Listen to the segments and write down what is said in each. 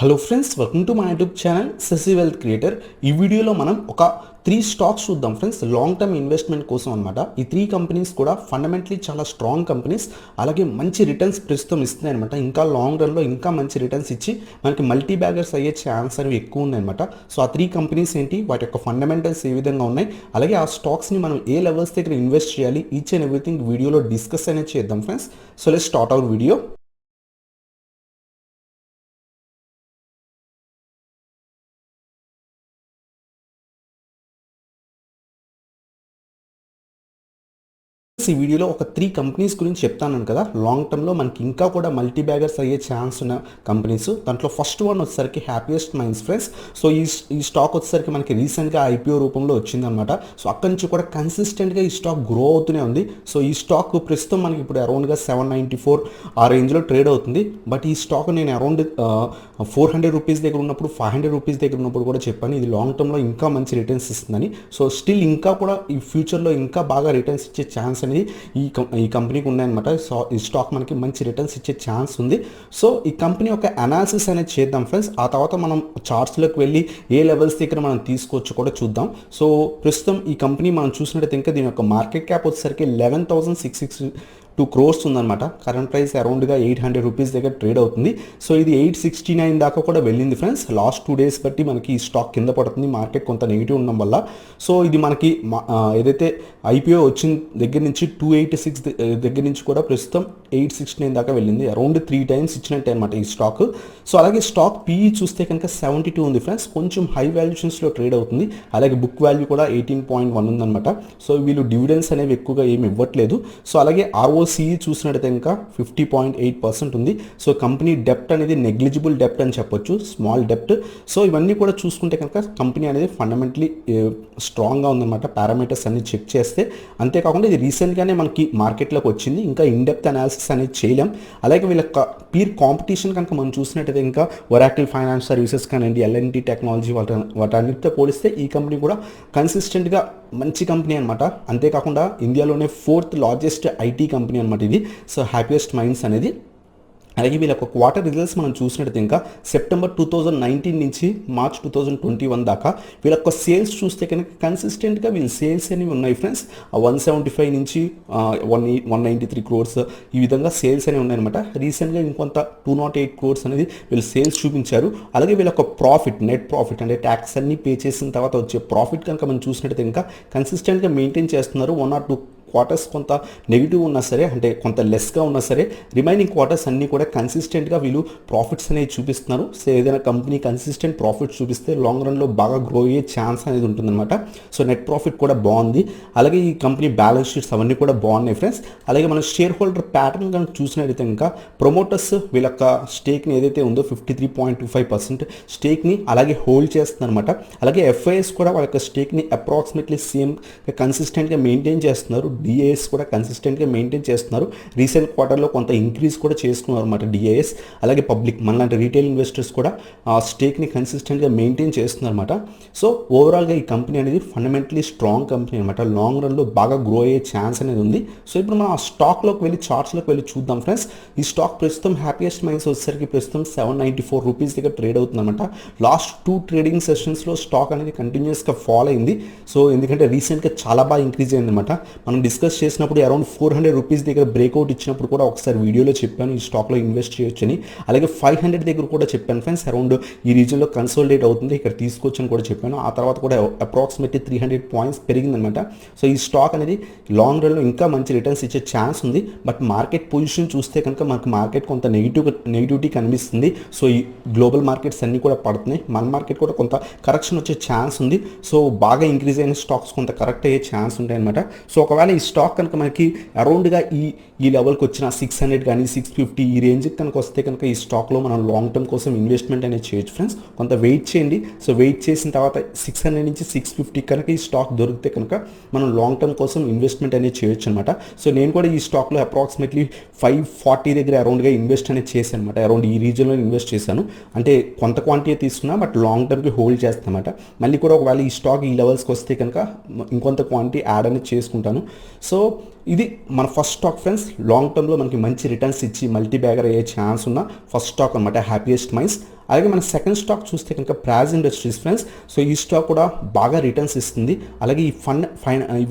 Hello friends, welcome to my YouTube channel Shashi wealth creator. ఈ వీడియోలో మనం ఒక 3 స్టాక్స్ చూద్దాం ఫ్రెండ్స్, లాంగ్ టర్మ్ ఇన్వెస్ట్మెంట్ కోసం అనమాట. ఈ 3 కంపెనీస్ కూడా ఫండమెంటలీ చాలా స్ట్రాంగ్ కంపెనీస్, అలాగే మంచి రిటర్న్స్ ప్రస్తుతం ఇస్తున్నాయి అనమాట. ఇంకా లాంగ్ రన్లో ఇంకా మంచి రిటర్న్స్ ఇచ్చి మనకి మల్టీ బ్యాగర్స్ అయ్యే ఛాన్స్ అనేవి ఎక్కువ ఉన్నాయన్నమాట. సో ఆ 3 కంపెనీస్ ఏంటి, వాటి యొక్క ఫండమెంటల్స్ ఏ విధంగా ఉన్నాయి, అలాగే ఆ స్టాక్స్ని మనం ఏ లెవెల్స్ దగ్గర ఇన్వెస్ట్ చేయాలి, ఈచ్ అండ్ ఎవ్రీథింగ్ వీడియోలో డిస్కస్ అనేది చేద్దాం friends. So let's start our video. ఈ వీడియోలో ఒక 3 కంపెనీస్ గురించి చెప్తాను కదా, లాంగ్ టర్మ్లో మనకి ఇంకా కూడా మల్టీ బ్యాగర్స్ అయ్యే ఛాన్స్ ఉన్న కంపెనీస్. దాంట్లో ఫస్ట్ వన్ వచ్చేసరికి హ్యాపీయెస్ట్ మైండ్స్ ఫ్రెండ్స్. సో ఈ స్టాక్ వచ్చేసరికి మనకి రీసెంట్గా ఐపీఓ రూపంలో వచ్చిందనమాట. సో అక్కడి నుంచి కూడా కన్సిస్టెంట్గా ఈ స్టాక్ గ్రో అవుతూనే ఉంది. సో ఈ స్టాక్ ప్రస్తుతం మనకి ఇప్పుడు అరౌండ్గా 794 ఆ రేంజ్లో ట్రేడ్ అవుతుంది. బట్ ఈ స్టాక్ నేను అరౌండ్ 400 రూపీస్ దగ్గర ఉన్నప్పుడు, 500 రూపీస్ దగ్గర ఉన్నప్పుడు కూడా చెప్పాను, ఇది లాంగ్ టర్మ్లో ఇంకా మంచి రిటర్న్స్ ఇస్తుందని. సో స్టిల్ ఇంకా కూడా ఈ ఫ్యూచర్లో ఇంకా బాగా రిటర్న్స్ ఇచ్చే ఛాన్స్ అనేది ఈ కంపెనీకి ఉన్నాయన్నమాట. సో ఈ స్టాక్ మనకి మంచి రిటర్న్స్ ఇచ్చే ఛాన్స్ ఉంది. సో ఈ కంపెనీ యొక్క అనాలిసిస్ అనేది చేద్దాం ఫ్రెండ్స్. ఆ తర్వాత మనం చార్ట్స్లోకి వెళ్ళి ఏ లెవెల్స్ దగ్గర మనం తీసుకోవచ్చు కూడా చూద్దాం. సో ప్రస్తుతం ఈ కంపెనీ మనం చూసినట్టయితే ఇంకా దీని యొక్క మార్కెట్ క్యాప్ వచ్చేసరికి 11,662 crores ఉందన్నమాట. కరెంట్ ప్రైస్ అరౌండ్గా 800 రూపీస్ దగ్గర ట్రేడ్ అవుతుంది. సో ఇది 869 దాకా కూడా వెళ్ళింది ఫ్రెండ్స్. లాస్ట్ 2 days బట్టి మనకి ఈ స్టాక్ కింద పడుతుంది, మార్కెట్ కొంత నెగిటివ్ ఉండడం వల్ల. సో ఇది మనకి ఏదైతే ఐపీఓ వచ్చిన దగ్గర నుంచి 286 దగ్గర నుంచి కూడా ప్రస్తుతం 869 దాకా వెళ్ళింది. అరౌండ్ 3 times ఇచ్చినట్టే అనమాట ఈ స్టాక్. సో అలాగే స్టాక్ పీఈ చూస్తే కనుక 72 ఉంది ఫ్రెండ్స్, కొంచెం హై వాల్యుయేషన్స్లో ట్రేడ్ అవుతుంది. అలాగే బుక్ వాల్యూ కూడా 18.1 ఉందన్నమాట. సో వీళ్ళు డివిడెండ్స్ అనేవి ఎక్కువగా ఏమి ఇవ్వట్లేదు. సో అలాగే ఆర్ఓసిఈ చూసినట్టయితే ఇంకా 50.8% ఉంది. సో కంపెనీ డెప్ట్ అనేది నెగ్లిజిబుల్ డెప్ట్ అని చెప్పొచ్చు, స్మాల్ డెప్ట్. సో ఇవన్నీ కూడా చూసుకుంటే కనుక కంపెనీ అనేది ఫండమెంటలీ స్ట్రాంగ్గా ఉందన్నమాట, పారామీటర్స్ అన్ని చెక్ చేస్తే. అంతేకాకుండా ఇది రీసెంట్గానే మనకి మార్కెట్లోకి వచ్చింది, ఇంకా ఇన్డెప్త్ అనాలిసిస్ అనేది చేయలేం. అలాగే వీళ్ళ పీర్ కాంపిటీషన్ కనుక మనం చూసినట్టయితే ఇంకా ఒరాకిల్ ఫైనాన్స్ సర్వీసెస్ కానివ్వండి, ఎల్ఎన్టీ టెక్నాలజీ వాటన్నిటితో పోలిస్తే ఈ కంపెనీ కూడా కన్సిస్టెంట్గా మంచి కంపెనీ అనమాట. అంతేకాకుండా ఇండియాలోనే 4th లార్జెస్ట్ ఐటీ కంపెనీ అనమాట ఇది. సో హ్యాపీయెస్ట్ మైండ్స్ అనేది. అలాగే వీళ్ళ ఒక క్వార్టర్ రిజల్ట్స్ మనం చూసినట్టయితే ఇంకా సెప్టెంబర్ 2019 నుంచి మార్చ్ 2021 దాకా వీళ్ళ యొక్క సేల్స్ చూస్తే కనుక కన్సిస్టెంట్గా వీళ్ళ సేల్స్ అనేవి ఉన్నాయి ఫ్రెండ్స్. 175 నుంచి 193 crores ఈ విధంగా సేల్స్ అనేవి ఉన్నాయన్నమాట. రీసెంట్గా ఇంకొంత 208 crores అనేది వీళ్ళు సేల్స్ చూపించారు. అలాగే వీళ్ళ యొక్క ప్రాఫిట్, నెట్ ప్రాఫిట్ అంటే ట్యాక్స్ అన్ని పే చేసిన తర్వాత వచ్చే ప్రాఫిట్ కనుక మనం చూసినట్టయితే ఇంకా కన్సిస్టెంట్గా మెయింటైన్ చేస్తున్నారు. 1 or 2 క్వార్టర్స్ కొంత నెగిటివ్ ఉన్నా సరే, అంటే కొంత లెస్గా ఉన్నా సరే, రిమైనింగ్ క్వార్టర్స్ అన్నీ కూడా కన్సిస్టెంట్గా వీళ్ళు ప్రాఫిట్స్ అనేవి చూపిస్తున్నారు. సో ఏదైనా కంపెనీ కన్సిస్టెంట్ ప్రాఫిట్స్ చూపిస్తే లాంగ్ రన్లో బాగా గ్రో అయ్యే ఛాన్స్ అనేది ఉంటుందన్నమాట. సో నెట్ ప్రాఫిట్ కూడా బాగుంది. అలాగే ఈ కంపెనీ బ్యాలెన్స్ షీట్స్ అవన్నీ కూడా బాగున్నాయి ఫ్రెండ్స్. అలాగే మనం షేర్ హోల్డర్ ప్యాటర్న్ కనుక చూసినట్టయితే ఇంకా ప్రమోటర్స్ వీళ్ళ యొక్క స్టేక్ని ఏదైతే ఉందో 53.25% స్టేక్ని అలాగే హోల్డ్ చేస్తుందన్నమాట. అలాగే ఎఫ్ఐఎస్ కూడా వాళ్ళ యొక్క స్టేక్ని అప్రాక్సిమేట్లీ సేమ్ కన్సిస్టెంట్గా మెయింటైన్ చేస్తున్నారు. డిఏఎస్ కూడా కన్సిస్టెంట్గా మెయింటైన్ చేస్తున్నారు. రీసెంట్ క్వార్టర్లో కొంత ఇంక్రీజ్ కూడా చేసుకున్నారు అనమాట డిఏఎస్. అలాగే పబ్లిక్ మనలాంటి రీటైల్ ఇన్వెస్టర్స్ కూడా ఆ స్టేక్ని కన్సిస్టెంట్గా మెయింటైన్ చేస్తున్నారు అనమాట. సో ఓవరాల్గా ఈ కంపెనీ అనేది ఫండమెంటలీ స్ట్రాంగ్ కంపెనీ అనమాట. లాంగ్ రన్లో బాగా గ్రో అయ్యే ఛాన్స్ అనేది ఉంది. సో ఇప్పుడు మనం ఆ స్టాక్లోకి వెళ్ళి చార్ట్స్లోకి వెళ్ళి చూద్దాం ఫ్రెండ్స్. ఈ స్టాక్ ప్రస్తుతం హ్యాపీయెస్ట్ మైండ్స్ వచ్చేసరికి ప్రస్తుతం 794 రూపీస్ దగ్గర ట్రేడ్ అవుతుంది అనమాట. లాస్ట్ 2 ట్రేడింగ్ సెషన్స్లో స్టాక్ అనేది కంటిన్యూస్గా ఫాల్ అయింది. సో ఎందుకంటే రీసెంట్గా చాలా బాగా ఇంక్రీజ్ అయింది అనమాట. మనం డిస్కస్ చేసినప్పుడు అరౌండ్ 400 రూపీస్ దగ్గర బ్రేక్అవుట్ ఇచ్చినప్పుడు కూడా ఒకసారి వీడియోలో చెప్పాను ఈ స్టాక్లో ఇన్వెస్ట్ చేయొచ్చని. అలాగే 500 దగ్గర కూడా చెప్పాను ఫ్రెండ్స్, అరౌండ్ ఈ రీజన్లో కన్సోలిడేట్ అవుతుంది, ఇక్కడ తీసుకోవచ్చని కూడా చెప్పాను. ఆ తర్వాత కూడా అప్రాక్సిమేట్లీ 300 పాయింట్స్ పెరిగిందనమాట. సో ఈ స్టాక్ అనేది లాంగ్ రన్లో ఇంకా మంచి రిటర్న్స్ ఇచ్చే ఛాన్స్ ఉంది. బట్ మార్కెట్ పొజిషన్ చూస్తే కనుక మనకు మార్కెట్ కొంత నెగిటివిటీ కనిపిస్తుంది. సో ఈ గ్లోబల్ మార్కెట్స్ అన్నీ కూడా పడుతున్నాయి, మన మార్కెట్ కూడా కొంత కరెక్షన్ వచ్చే ఛాన్స్ ఉంది. సో బాగా ఇంక్రీజ్ అయిన స్టాక్స్ కొంత కరెక్ట్ అయ్యే ఛాన్స్ ఉంటాయి అనమాట. సో ఒకవేళ ఈ స్టాక్ కనుక మనకి అరౌండ్గా ఈ లెవెల్కి వచ్చిన 600 కానీ 650 ఈ రేంజ్కి కనుక వస్తే కనుక ఈ స్టాక్లో మనం లాంగ్ టర్మ్ కోసం ఇన్వెస్ట్మెంట్ అనేది చేయొచ్చు ఫ్రెండ్స్. కొంత వెయిట్ చేయండి. సో వెయిట్ చేసిన తర్వాత 600 నుంచి 650 కనుక ఈ స్టాక్ దొరికితే కనుక మనం లాంగ్ టర్మ్ కోసం ఇన్వెస్ట్మెంట్ అనేది చేయొచ్చు అనమాట. సో నేను కూడా ఈ స్టాక్లో అప్రాక్సిమేట్లీ 540 దగ్గర అరౌండ్గా ఇన్వెస్ట్ అనేది చేశాను అనమాట. అరౌండ్ ఈ రీజన్లో ఇన్వెస్ట్ చేశాను. అంటే కొంత క్వాంటిటీ తీసుకున్నా, బట్ లాంగ్ టర్మ్కి హోల్డ్ చేస్తాను అనమాట. మళ్ళీ కూడా ఒకవేళ ఈ స్టాక్ ఈ లెవెల్స్కి వస్తే కనుక ఇంకొంత క్వాంటిటీ యాడ్ అనేది చేసుకుంటాను. సో ఇది మన ఫస్ట్ స్టాక్ ఫ్రెండ్స్, లాంగ్ టర్మ్లో మనకి మంచి రిటర్న్స్ ఇచ్చి మల్టీ బ్యాగర్ అయ్యే ఛాన్స్ ఉన్న ఫస్ట్ స్టాక్ అనమాట హ్యాపీయెస్ట్ మైండ్స్. అలాగే మన సెకండ్ స్టాక్ చూస్తే కనుక ప్రాజ్ ఇండస్ట్రీస్ ఫ్రెండ్స్. సో ఈ స్టాక్ కూడా బాగా రిటర్న్స్ ఇస్తుంది. అలాగే ఈ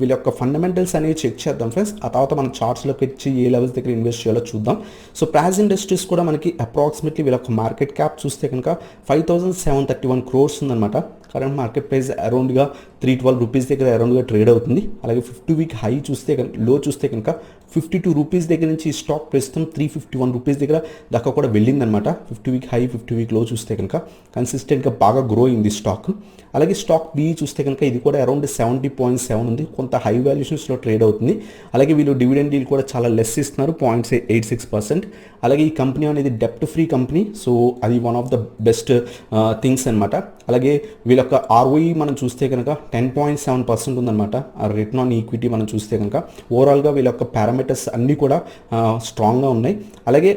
వీళ్ళ యొక్క ఫండమెంటల్స్ అనేవి చెక్ చేద్దాం ఫ్రెండ్స్. ఆ తర్వాత మనం చార్ట్స్లోకి వచ్చి ఏ లెవెల్స్ దగ్గర ఇన్వెస్ట్ చేయాలో చూద్దాం. సో ప్రాజ్ ఇండస్ట్రీస్ కూడా మనకి అప్రాక్సిమేట్లీ వీళ్ళ యొక్క మార్కెట్ క్యాప్ చూస్తే కనుక 5731 crores ఉందన్నమాట. కరెంట్ మార్కెట్ ప్రైస్ అరౌండ్గా 312 రూపీస్ దగ్గర అరౌండ్గా ట్రేడ్ అవుతుంది. అలాగే 50 వీక్ హై చూస్తే లో చూస్తే కనుక 52 రూపీస్ దగ్గర నుంచి స్టాక్ ప్రస్తుతం 351 రూపీస్ దగ్గర దాకా కూడా వెళ్ళిందనమాట. 50 వీక్ హై 50 వీక్ లో చూస్తే కనుక కన్సిస్టెంట్గా బాగా గ్రో అయింది స్టాక్. అలాగే స్టాక్ బి చూస్తే కనుక ఇది కూడా అరౌండ్ 70.7 ఉంది, కొంత హై వాల్యుయేషన్స్లో ట్రేడ్ అవుతుంది. అలాగే వీళ్ళు డివిడెండ్ డీల్ కూడా చాలా లెస్ ఇస్తున్నారు, 0.86%. అలాగే ఈ కంపెనీ అనేది డెప్ట్ ఫ్రీ కంపెనీ, సో అది one of the best things అనమాట. అలాగే వీళ్ళ యొక్క ఆర్ఓఈ మనం చూస్తే కనుక 10.7% ఉందన్నమాట. ఆ రిటర్న్ ఆన్ ఈక్విటీ మనం చూస్తే కనుక ఓవరాల్గా వీళ్ళ యొక్క పారామీటర్స్ అన్నీ కూడా స్ట్రాంగ్గా ఉన్నాయి. అలాగే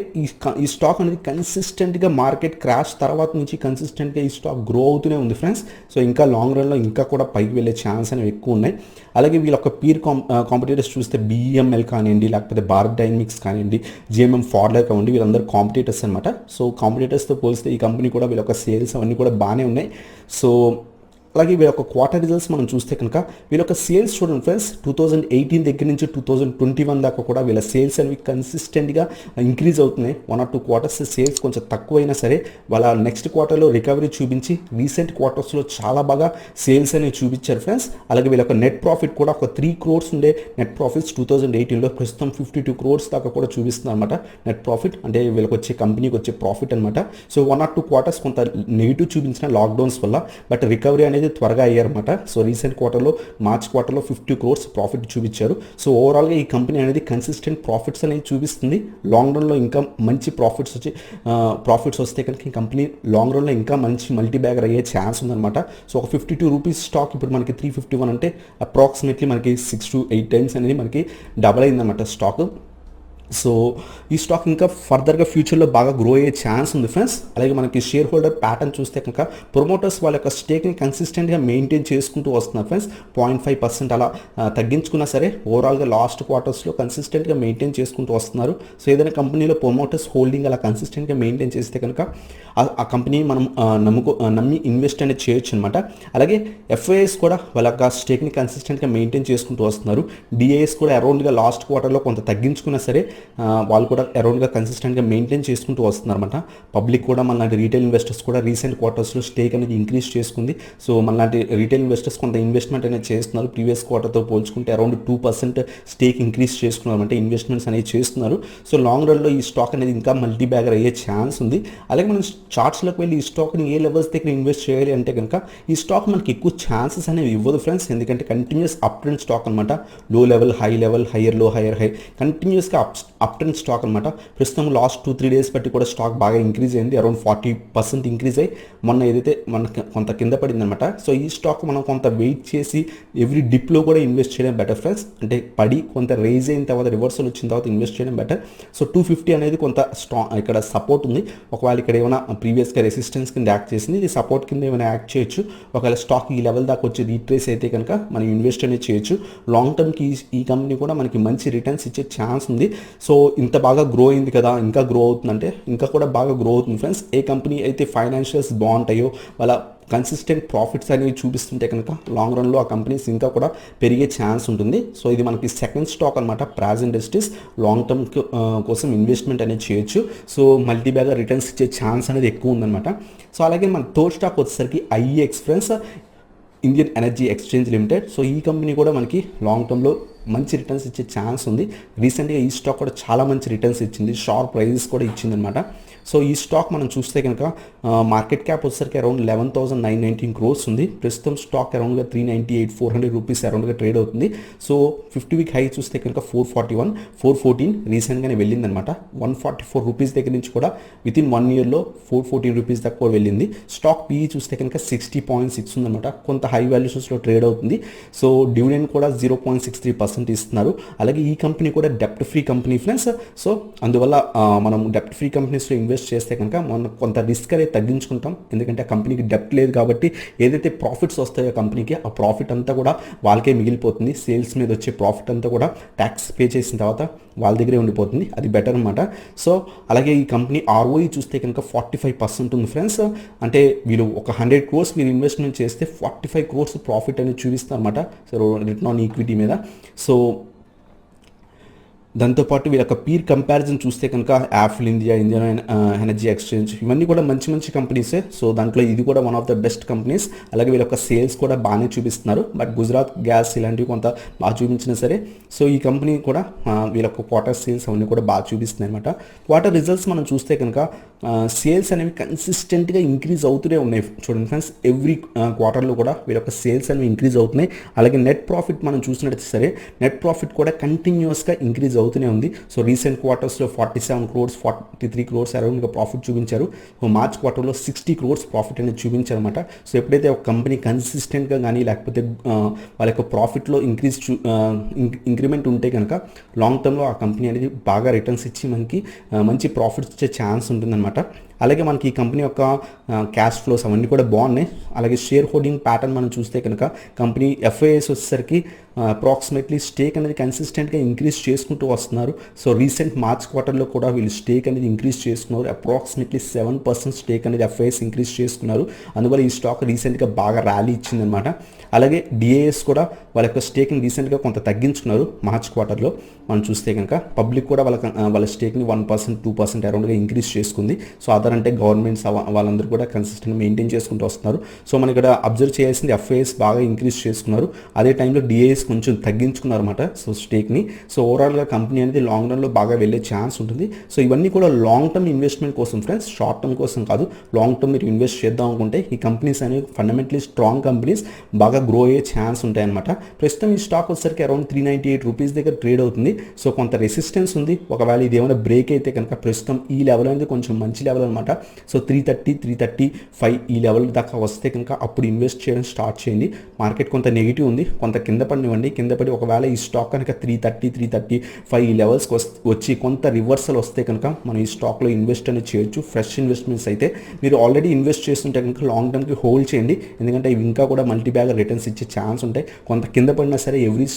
ఈ స్టాక్ అనేది కన్సిస్టెంట్గా మార్కెట్ క్రాష్ తర్వాత నుంచి కన్సిస్టెంట్గా ఈ స్టాక్ గ్రో అవుతూనే ఉంది ఫ్రెండ్స్. సో ఇంకా లాంగ్ రన్లో ఇంకా కూడా పైకి వెళ్ళే ఛాన్స్ అనేవి ఎక్కువ ఉన్నాయి. అలాగే వీళ్ళ యొక్క పీర్ కాంపిటేటర్స్ చూస్తే బిఎంఎల్ కానివ్వండి, లేకపోతే భారత్ డైనమిక్స్ కానివ్వండి, జిఎంఎం ఫార్లర్ కానివ్వండి, వీళ్ళందరూ కాంపిటేటర్స్ అనమాట. సో కాంపిటేటర్స్తో పోలిస్తే ఈ కంపెనీ కూడా వీళ్ళ యొక్క సేల్స్ అవన్నీ కూడా బాగానే ఉన్నాయి. సో అలాగే వీళ్ళ యొక్క క్వార్టర్ రిజల్ట్స్ మనం చూస్తే కనుక వీళ్ళ యొక్క సేల్స్ చూడండి ఫ్రెండ్స్, 2018 దగ్గర నుంచి 2021 దాకా కూడా వీళ్ళ సేల్స్ అనేవి కన్సిస్టెంట్గా ఇంక్రీజ్ అవుతున్నాయి. 1 or 2 quarters సేల్స్ కొంచెం తక్కువైనా సరే వాళ్ళ నెక్స్ట్ క్వార్టర్లో రికవరీ చూపించి రీసెంట్ క్వార్టర్స్లో చాలా బాగా సేల్స్ అనేవి చూపించారు ఫ్రెండ్స్. అలాగే వీళ్ళ యొక్క నెట్ ప్రాఫిట్ కూడా ఒక 3 crores ఉండే నెట్ ప్రాఫిట్స్ 2018లో ప్రస్తుతం 52 crores దాకా కూడా చూపిస్తుంది అనమాట. నెట్ ప్రాఫిట్ అంటే వీళ్ళకి వచ్చే కంపెనీకి వచ్చే ప్రాఫిట్ అనమాట. సో 1 or 2 quarters కొంత నెగిటివ్ చూపించిన లాక్డౌన్స్ వల్ల, బట్ రికవరీ అనేది త్వరగా అయ్యారన్నమాట. సో రీసెంట్ క్వార్టర్లో మార్చ్ క్వార్టర్లో 50 crores ప్రాఫిట్ చూపించారు. సో ఓవరాల్గా ఈ కంపెనీ అనేది కన్సిస్టెంట్ ప్రాఫిట్స్ అనేది చూపిస్తుంది. లాంగ్ రన్లో ఇంకా మంచి ప్రాఫిట్స్ వస్తే కనుక ఈ కంపెనీ లాంగ్ రన్లో ఇంకా మంచి మల్టీ బ్యాగర్ అయ్యే ఛాన్స్ ఉందన్నమాట. సో ఒక 52 రూపీస్ స్టాక్ ఇప్పుడు మనకి 351 అంటే అప్రాక్సిమేట్లీ మనకి 6 to 8 times అనేది మనకి డబల్ అయిందన్నమాట స్టాక్. సో ఈ స్టాక్ ఇంకా ఫర్దర్గా ఫ్యూచర్లో బాగా గ్రో అయ్యే ఛాన్స్ ఉంది ఫ్రెండ్స్. అలాగే మనకి షేర్ హోల్డర్ ప్యాటర్న్ చూస్తే కనుక ప్రమోటర్స్ వాళ్ళ యొక్క స్టేక్ని కన్సిస్టెంట్గా మెయింటైన్ చేసుకుంటూ వస్తున్నారు ఫ్రెండ్స్. 0.5% అలా తగ్గించుకున్నా సరే ఓవరాల్గా లాస్ట్ క్వార్టర్స్లో కన్సిస్టెంట్గా మెయింటైన్ చేసుకుంటూ వస్తున్నారు. సో ఏదైనా కంపెనీలో ప్రమోటర్స్ హోల్డింగ్ అలా కన్సిస్టెంట్గా మెయింటైన్ చేస్తే కనుక ఆ కంపెనీ మనం నమ్మి ఇన్వెస్ట్ అనేది చేయొచ్చు అనమాట. అలాగే ఎఫ్ఐఎస్ కూడా వాళ్ళ యొక్క స్టేక్ని కన్సిస్టెంట్గా మెయింటైన్ చేసుకుంటూ వస్తున్నారు. డిఐఎస్ కూడా అరౌండ్గా లాస్ట్ క్వార్టర్లో కొంత తగ్గించుకున్నా సరే వాళ్ళు కూడా అరౌండ్గా కన్సిస్టెంట్గా మెయింటైన్ చేసుకుంటూ వస్తున్నారన్నమాట. పబ్లిక్ కూడా మనలాంటి రీటైల్ ఇన్వెస్టర్స్ కూడా రీసెంట్ క్వార్టర్స్లో స్టేక్ అనేది ఇంక్రీజ్ చేసుకుంది. సో మనలాంటి రీటైల్ ఇన్వెస్టర్స్ కొంత ఇన్వెస్ట్మెంట్ అనేది చేస్తున్నారు. ప్రీవియస్ క్వార్టర్తో పోల్చుకుంటే అరౌండ్ 2% స్టేక్ ఇంక్రీజ్ చేసుకున్నారు అంటే ఇన్వెస్ట్మెంట్స్ అనేవి చేస్తున్నారు. సో లాంగ్ రన్లో ఈ స్టాక్ అనేది ఇంకా మల్టీ బ్యాగర్ అయ్యే ఛాన్స్ ఉంది. అలాగే మనం చార్ట్స్లోకి వెళ్ళి ఈ స్టాక్ని ఏ లెవెల్స్ దగ్గర ఇన్వెస్ట్ చేయాలి అంటే కనుక ఈ స్టాక్ మనకి ఎక్కువ ఛాన్సెస్ అనేవి ఇవ్వదు ఫ్రెండ్స్. ఎందుకంటే కంటిన్యూస్ అప్ ట్రెండ్ స్టాక్ అనమాట. లో లెవెల్ హై లెవెల్, హైయర్ లో హైయర్ హై, కంటిన్యూస్గా అప్ ట్రెండ్ స్టాక్ అనమాట. ప్రస్తుతం లాస్ట్ 2-3 days బట్టి కూడా స్టాక్ బాగా ఇంక్రీజ్ అయింది. అరౌండ్ 40% ఇంక్రీజ్ అయ్యి మొన్న ఏదైతే మనకు కొంత కింద పడింది అనమాట. సో ఈ స్టాక్ మనం కొంత వెయిట్ చేసి ఎవ్రీ డిప్లో కూడా ఇన్వెస్ట్ చేయడం బెటర్ ఫ్రెండ్స్. అంటే పడి కొంత రేజ్ అయిన తర్వాత రివర్సల్ వచ్చిన తర్వాత ఇన్వెస్ట్ చేయడం బెటర్. సో 250 అనేది కొంత స్ట్రాంగ్ ఇక్కడ సపోర్ట్ ఉంది. ఒకవేళ ఇక్కడ ఏమైనా ప్రీవియస్గా రెసిస్టెన్స్ కింద యాక్ట్ చేసింది, ఇది సపోర్ట్ కింద ఏమైనా యాక్ట్ చేయొచ్చు. ఒకవేళ స్టాక్ ఈ లెవెల్ దాకా వచ్చి రీట్రేస్ అయితే కనుక మనం ఇన్వెస్ట్ అనేది చేయొచ్చు. లాంగ్ టర్మ్కి ఈ కంపెనీ కూడా మనకి మంచి రిటర్న్స్ ఇచ్చే ఛాన్స్ ఉంది. సో ఇంత బాగా గ్రో అయింది కదా, ఇంకా గ్రో అవుతుందంటే ఇంకా కూడా బాగా గ్రో అవుతుంది ఫ్రెండ్స్. ఏ కంపెనీ అయితే ఫైనాన్షియల్స్ బాగుంటాయో వాళ్ళ కన్సిస్టెంట్ ప్రాఫిట్స్ అనేవి చూపిస్తుంటే కనుక లాంగ్ రన్లో ఆ కంపెనీస్ ఇంకా కూడా పెరిగే ఛాన్స్ ఉంటుంది. సో ఇది మనకి సెకండ్ స్టాక్ అనమాట. ప్రాజ్ ఇండస్ట్రీస్ లాంగ్ టర్మ్ కోసం ఇన్వెస్ట్మెంట్ అనేది చేయొచ్చు. సో మల్టీ బ్యాగర్ రిటర్న్స్ ఇచ్చే ఛాన్స్ అనేది ఎక్కువ ఉందన్నమాట. సో అలాగే మన థర్డ్ స్టాక్ వచ్చేసరికి IX friends, Indian energy exchange limited. So ఈ కంపెనీ కూడా మనకి లాంగ్ టర్మ్లో మంచి రిటర్న్స్ ఇచ్చే ఛాన్స్ ఉంది. రీసెంట్గా ఈ స్టాక్ కూడా చాలా మంచి రిటర్న్స్ ఇచ్చింది, షార్ప్ ప్రైజెస్ కూడా ఇచ్చిందనమాట. సో ఈ స్టాక్ మనం చూస్తే కనుక మార్కెట్ క్యాప్ వచ్చేసరికి అరౌండ్ 11,919 crores ఉంది. ప్రస్తుతం స్టాక్ అరౌండ్గా 398-400 రూపీస్ అరౌండ్గా ట్రేడ్ అవుతుంది. సో 50 వీక్ హై చూస్తే కనుక 441, 414 రీసెంట్గానే వెళ్ళిందనమాట. 144 రూపీస్ దగ్గర నుంచి కూడా వితిన్ 1 yearలో 414 రూపీస్ దాకా కూడా వెళ్ళింది. స్టాక్ పీఈ చూస్తే కనుక 60.6 ఉందన్నమాట. కొంత హై వాల్యుయేషన్స్లో ట్రేడ్ అవుతుంది. సో డివిడెండ్ కూడా 0.63% ఇస్తున్నారు. అలాగే ఈ కంపెనీ కూడా డెప్ట్ ఫ్రీ కంపెనీ ఫ్రెండ్స్. సో అందువల్ల మనం డెప్ట్ ఫ్రీ కంపెనీస్లో ఇన్వెస్ట్ చేస్తే కనుక మనం కొంత రిస్క్ అనేది తగ్గించుకుంటాం. ఎందుకంటే ఆ కంపెనీకి డెప్ట్ లేదు కాబట్టి ఏదైతే ప్రాఫిట్స్ వస్తాయో కంపెనీకి ఆ ప్రాఫిట్ అంతా కూడా వాళ్ళకే మిగిలిపోతుంది. సేల్స్ మీద వచ్చే ప్రాఫిట్ అంతా కూడా ట్యాక్స్ పే చేసిన తర్వాత వాళ్ళ దగ్గరే ఉండిపోతుంది. అది బెటర్ అనమాట. సో అలాగే ఈ కంపెనీ ROE చూస్తే కనుక 45% ఉంది ఫ్రెండ్స్. అంటే వీళ్ళు ఒక 100 crores మీరు ఇన్వెస్ట్మెంట్ చేస్తే 45 crores ప్రాఫిట్ అనేది చూపిస్తారు అనమాట. సో రిటర్న్ ఆన్ ఈక్విటీ మీద. సో దాంతోపాటు వీళ్ళ యొక్క పీర్ కంపారిజన్ చూస్తే కనుక Affle India, Indian energy exchange ఇవన్నీ కూడా మంచి మంచి కంపెనీసే. సో దాంట్లో ఇది కూడా one of the best companies. అలాగే వీళ్ళ యొక్క సేల్స్ కూడా బాగానే చూపిస్తున్నారు. బట్ గుజరాత్ గ్యాస్ ఇలాంటివి కొంత బాగా చూపించినా సరే సో ఈ కంపెనీ కూడా వీళ్ళ యొక్క క్వార్టర్ సేల్స్ అవన్నీ కూడా బాగా చూపిస్తున్నాయి అనమాట. క్వార్టర్ రిజల్ట్స్ మనం చూస్తే కనుక సేల్స్ అనేవి కన్సిస్టెంట్గా ఇంక్రీజ్ అవుతూనే ఉన్నాయి చూడండి ఫ్రెండ్స్. ఎవ్రీ క్వార్టర్లో కూడా వీళ్ళ యొక్క సేల్స్ అనేవి ఇంక్రీజ్ అవుతున్నాయి. అలాగే నెట్ ప్రాఫిట్ మనం చూసినట్టు సరే నెట్ ప్రాఫిట్ కూడా కంటిన్యూస్గా ఇంక్రీజ్ అవుతూనే ఉంది. సో రీసెంట్ క్వార్టర్స్లో 47 crores 43 crores అరౌండ్గా ప్రాఫిట్ చూపించారు. మార్చ్ క్వార్టర్లో 60 crores ప్రాఫిట్ అనేది చూపించారు అనమాట. సో ఎప్పుడైతే ఒక కంపెనీ కన్సిస్టెంట్గా కానీ లేకపోతే వాళ్ళ యొక్క ప్రాఫిట్లో ఇంక్రిమెంట్ ఉంటే కనుక లాంగ్ టర్మ్లో ఆ కంపెనీ అనేది బాగా రిటర్న్స్ ఇచ్చి మనకి మంచి ప్రాఫిట్స్ వచ్చే ఛాన్స్ ఉంటుందన్నమాట. అలాగే మనకి ఈ కంపెనీ యొక్క క్యాష్ ఫ్లోస్ అవన్నీ కూడా బాగున్నాయి. అలాగే షేర్ హోల్డింగ్ ప్యాటర్న్ మనం చూస్తే కనుక కంపెనీ FIS వచ్చేసరికి అప్రాక్సిమేట్లీ స్టేక్ అనేది కన్సిస్టెంట్గా ఇంక్రీజ్ చేసుకుంటూ వస్తున్నారు. సో రీసెంట్ మార్చ్ క్వార్టర్లో కూడా వీళ్ళు స్టేక్ అనేది ఇంక్రీజ్ చేసుకున్నారు. అప్రాక్సిమేట్లీ 7% స్టేక్ అనేది FIS ఇంక్రీజ్ చేసుకున్నారు. అందువల్ల ఈ స్టాక్ రీసెంట్గా బాగా ర్యాలీ ఇచ్చిందనమాట. అలాగే DAS కూడా వాళ్ళ యొక్క స్టేక్ని రీసెంట్గా కొంత తగ్గించుకున్నారు మార్చ్ క్వార్టర్లో. మనం చూస్తే కనుక పబ్లిక్ కూడా వాళ్ళ స్టేక్ని 1% 2% అరౌండ్గా ఇంక్రీజ్ చేసుకుంది. సో అదర్ అంటే గవర్నమెంట్స్ వాళ్ళందరూ కూడా కన్సిస్టెంట్ మెయింటైన్ చేసుకుంటూ వస్తున్నారు. సో మనం ఇక్కడ అబ్జర్వ్ చేయాల్సింది FIS బాగా ఇంక్రీజ్ చేసుకున్నారు. అదే టైంలో DAS కొంచెం తగ్గించుకున్నారు అనమాట సో స్టేక్ని. సో ఓవరాల్గా కంపెనీ అనేది లాంగ్ రన్లో బాగా వెళ్ళే ఛాన్స్ ఉంటుంది. సో ఇవన్నీ కూడా లాంగ్ టర్మ్ ఇన్వెస్ట్మెంట్ కోసం ఫ్రెండ్స్, షార్ట్ టర్మ్ కోసం కాదు. లాంగ్ టర్మ్ మీరు ఇన్వెస్ట్ చేద్దాం అనుకుంటే ఈ కంపెనీస్ అనేవి ఫండమెంటలీ స్ట్రాంగ్ కంపెనీస్, బాగా గ్రో అయ్యే ఛాన్స్ ఉంటాయన్నమాట. ప్రస్తుతం ఈ స్టాక్ వచ్చేసరికి అరౌండ్ 398 రూపీస్ దగ్గర ట్రేడ్ అవుతుంది. సో కొంత రెసిస్టెన్స్ ఉంది. ఒకవేళ ఇది ఏమైనా బ్రేక్ అయితే కనుక ప్రస్తుతం ఈ లెవెల్ అనేది కొంచెం మంచి లెవెల్ అనమాట. సో 330 335 ఈ లెవెల్ దాకా వస్తే కనుక అప్పుడు ఇన్వెస్ట్ చేయడం స్టార్ట్ చేయండి. మార్కెట్ కొంత నెగిటివ్ ఉంది, కొంత కింద పడినివ్వండి. కింద పడి ఒకవేళ ఈ స్టాక్ కనుక 330 335 ఈ లెవెల్స్కి వచ్చి కొంత రివర్సల్ వస్తే కనుక మనం ఈ స్టాక్లో ఇన్వెస్ట్ అనేది చేయొచ్చు. ఫ్రెష్ ఇన్వెస్ట్మెంట్స్ అయితే మీరు ఆల్రెడీ ఇన్వెస్ట్ చేస్తుంటే కనుక లాంగ్ టర్మ్కి హోల్డ్ చేయండి. ఎందుకంటే ఇవి ఇంకా కూడా మల్టీబ్యాగర్ రిటర్న్స్ ఇచ్చే ఛాన్స్ ఉంటాయి. కొంత కింద పడినా సరే ఎవ్రీ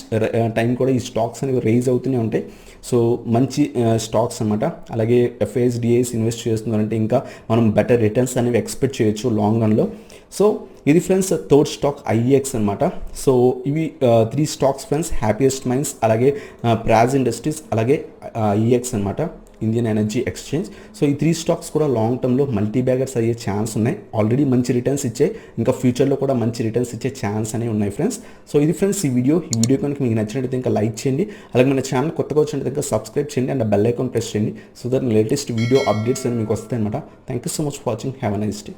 టైం కూడా ఈ స్టాక్స్ అనేవి రైజ్ అవుతూనే ఉంటాయి. సో మంచి స్టాక్స్ అనమాట. అలాగే FIS DAS ఇన్వెస్ట్ చేస్తున్నారంటే ఇంకా మనం బెటర్ రిటర్న్స్ అనేవి ఎక్స్పెక్ట్ చేయొచ్చు లాంగ్ రన్లో. సో ఇది ఫ్రెండ్స్ థర్డ్ స్టాక్ IEX అనమాట. సో ఇవి 3 స్టాక్స్ ఫ్రెండ్స్, హ్యాపీయెస్ట్ మైండ్స్, అలాగే ప్రాజ్ ఇండస్ట్రీస్, అలాగే IEX అనమాట, ఇండియన్ ఎనర్జీ ఎక్స్చేంజ్. సో ఈ 3 స్టాక్స్ కూడా లాంగ్ టర్మ్లో మల్టీబ్యాగర్స్ అయ్యే ఛాన్స్ ఉన్నాయి. ఆల్రెడీ మంచి రిటర్న్స్ ఇచ్చే, ఇంకా ఫ్యూచర్లో కూడా మంచి రిటర్న్స్ ఇచ్చే ఛాన్స్ అనేవి ఉన్నాయి ఫ్రెండ్స్. సో ఇది ఫ్రెండ్స్ ఈ వీడియో కనుక మీకు నచ్చినట్లయితే ఇంకా లైక్ చేయండి. అలాగే మన ఛానల్ కొత్తగా వచ్చినట్లయితే ఇంకా సబ్స్క్రైబ్ చేయండి అండ్ బెల్ ఐకాన్ ప్రెస్ చేయండి. So that latest video updates అని మీకు వస్తాయి అనమాట. Thank you so much for watching. Have a nice day.